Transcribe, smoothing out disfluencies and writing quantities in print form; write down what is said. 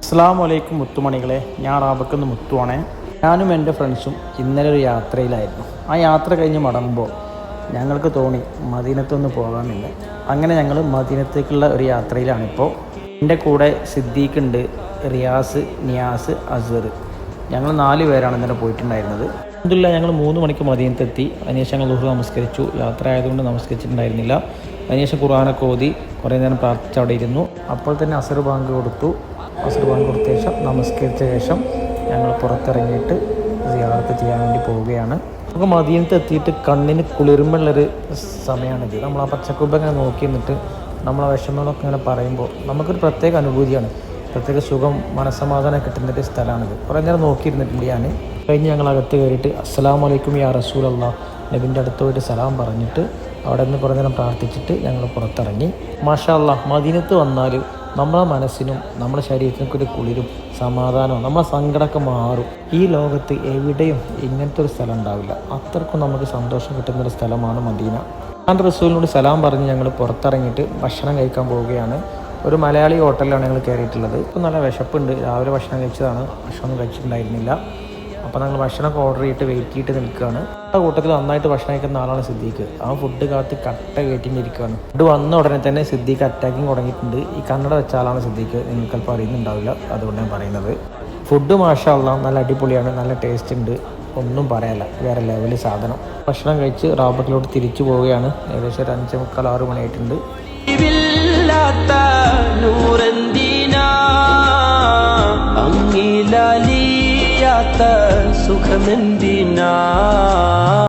അസ്സലാമു അലൈക്കും മുത്തുമണികളെ, ഞാൻ റാബക്കുന്ന് മുത്തുവാണേ. ഞാനും എൻ്റെ ഫ്രണ്ട്സും ഇന്നലെ ഒരു യാത്രയിലായിരുന്നു. ആ യാത്ര കഴിഞ്ഞ് മടങ്ങുമ്പോൾ ഞങ്ങൾക്ക് തോന്നി മദീനത്തൊന്ന് പോകാമെന്ന്. അങ്ങനെ ഞങ്ങൾ മദീനത്തേക്കുള്ള ഒരു യാത്രയിലാണിപ്പോൾ. എൻ്റെ കൂടെ സിദ്ദീഖ് ഉണ്ട്, റിയാസ്, നിയാസ്, അസ്വർ. ഞങ്ങൾ 4 പേരാണ് ഇന്നലെ പോയിട്ടുണ്ടായിരുന്നത്. അൽഹംദുലില്ലാഹ് ഞങ്ങൾ 3 മണിക്ക് മദീനത്തെത്തി. അതിനുശേഷം ഞങ്ങൾ ളുഹ്ർ നമസ്കരിച്ചു. യാത്ര ആയതുകൊണ്ട് നമസ്കരിച്ചിട്ടുണ്ടായിരുന്നില്ല. അതിനുശേഷം ഖുർആനൊക്കെ ഓതി കുറേ നേരം പ്രാർത്ഥിച്ച് അവിടെ ഇരുന്നു. അപ്പോൾ തന്നെ അസർ ബാങ്ക് കൊടുത്ത ശേഷം നമസ്കരിച്ച ശേഷം ഞങ്ങൾ പുറത്തിറങ്ങിയിട്ട് സിയാറത്ത് ചെയ്യാൻ വേണ്ടി പോവുകയാണ്. നമുക്ക് മദീനത്ത് എത്തിയിട്ട് കണ്ണിന് കുളിർമുള്ളൊരു സമയമാണിത്. നമ്മൾ ആ പച്ചക്കുമ്പ് ഇങ്ങനെ നോക്കി നിന്നിട്ട് നമ്മളെ വിഷമങ്ങളൊക്കെ ഇങ്ങനെ പറയുമ്പോൾ നമുക്കൊരു പ്രത്യേക അനുഭൂതിയാണ്, പ്രത്യേക സുഖം, മനസ്സമാധാനം കിട്ടുന്നൊരു സ്ഥലമാണിത്. കുറേ നേരം നോക്കിയിരുന്നിട്ടുണ്ട് ഞാൻ. കഴിഞ്ഞ് ഞങ്ങൾ അകത്ത് കയറിയിട്ട് അസ്സലാമു അലൈക്കും യാ റസൂലല്ലാഹ് നബിൻ്റെ അടുത്ത് പോയിട്ട് സലാം പറഞ്ഞിട്ട് അവിടെ നിന്ന് കുറേ നേരം പ്രാർത്ഥിച്ചിട്ട് ഞങ്ങൾ പുറത്തിറങ്ങി. മാഷാ അല്ലാഹ്, മദീനത്ത് വന്നാൽ നമ്മളെ മനസ്സിനും നമ്മുടെ ശരീരത്തിനൊക്കെ ഒരു കുളിരും സമാധാനവും, നമ്മളെ സങ്കടമൊക്കെ മാറും. ഈ ലോകത്ത് എവിടെയും ഇങ്ങനത്തെ ഒരു സ്ഥലം ഉണ്ടാവില്ല. അത്രക്കും നമുക്ക് സന്തോഷം കിട്ടുന്നൊരു സ്ഥലമാണ് മദീന. ഞാൻ റസൂലിനോട് സലാം പറഞ്ഞ് ഞങ്ങൾ പുറത്തിറങ്ങിയിട്ട് ഭക്ഷണം കഴിക്കാൻ പോവുകയാണ്. ഒരു മലയാളി ഹോട്ടലിലാണ് ഞങ്ങൾ കയറിയിട്ടുള്ളത്. ഇപ്പോൾ നല്ല വിശപ്പുണ്ട്. രാവിലെ ഭക്ഷണം കഴിച്ചതാണ്, ഭക്ഷണമൊന്നും കഴിച്ചിട്ടുണ്ടായിരുന്നില്ല. അപ്പോൾ ഞങ്ങൾ ഭക്ഷണമൊക്കെ ഓർഡർ ചെയ്തിട്ട് വെയിറ്റ് ചെയ്തിട്ട് നിൽക്കുകയാണ്. ആ കൂട്ടത്തിൽ നന്നായിട്ട് ഭക്ഷണം കഴിക്കുന്ന ആളാണ് സിദ്ദീഖ്. ആ ഫുഡ് കാത്ത് കട്ട കയറ്റിയിരിക്കുകയാണ്. ഫുഡ് വന്ന ഉടനെ തന്നെ സിദ്ദീഖ് അറ്റാക്കിങ് തുടങ്ങിയിട്ടുണ്ട്. ഈ കന്നഡ വെച്ച ആളാണ് സിദ്ദീഖ്, നിങ്ങൾക്ക് ചിലപ്പോൾ അറിയുന്നുണ്ടാവില്ല, അതുകൊണ്ട് ഞാൻ പറയുന്നത്. ഫുഡ് മാഷാ അല്ലാഹ് നല്ല അടിപൊളിയാണ്, നല്ല ടേസ്റ്റ് ഉണ്ട്, ഒന്നും പറയാനില്ല, വേറെ ലെവല് സാധനം. ഭക്ഷണം കഴിച്ച് റാബക്കിലോട്ട് തിരിച്ചു പോവുകയാണ്. ഏകദേശം ഒരു 5:45-6 മണിയായിട്ടുണ്ട്. സുഖമെന്തിനാ